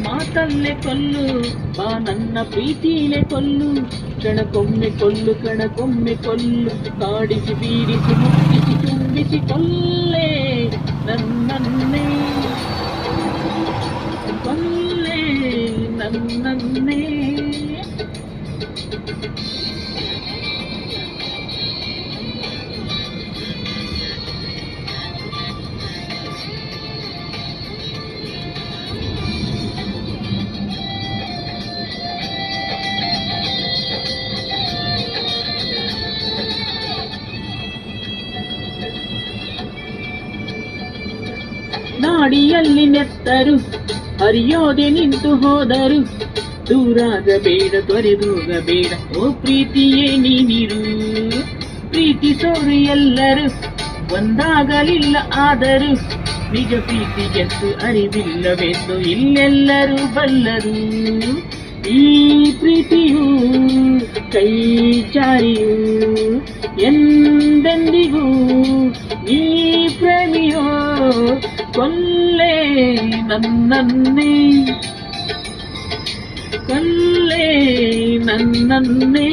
ಮಾತಲ್ಲೇ ಕೊಲ್ಲು ಬಾ ನನ್ನ ಪ್ರೀತಿಲೇ ಕೊಲ್ಲು ಕಣಕೊಮ್ಮೆ ಕೊಲ್ಲು ಕಣಕೊಮ್ಮೆ ಕೊಲ್ಲು ಕಾಡಿಸಿ ಬೀಡಿಸಿ ಮುಟ್ಟಿಸಿ ತುಂಬಿಸಿ ಕೊಲ್ಲೆ ನನ್ನನ್ನೇ ಕೊಲ್ಲೆ ನನ್ನನ್ನೇ ನಾಡಿಯಲ್ಲಿ ನೆತ್ತರು ಹರಿಯೋದೆ ನಿಂತು ಹೋದರು ದೂರಾಗಬೇಡ ತೊರೆದೋಗಬೇಡ ಓ ಪ್ರೀತಿಯೇ ನೀನಿರು ಪ್ರೀತಿಸೋರು ಎಲ್ಲರೂ ಒಂದಾಗಲಿಲ್ಲ ಆದರೂ ನಿಜ ಪ್ರೀತಿಗೆಂದು ಅರಿವಿಲ್ಲವೆಂದು ಇಲ್ಲೆಲ್ಲರೂ ಬಲ್ಲರು ಈ ಪ್ರೀತಿಯು ಕೈ ಜಾರಿಯು ಎಂದೆಂದಿಗೂ ಈ ಪ್ರೇಮಿಯೋ ಕೊಲ್ಲೆ ನನ್ನನ್ನೇ ಕೊಲ್ಲೆ ನನ್ನನ್ನೇ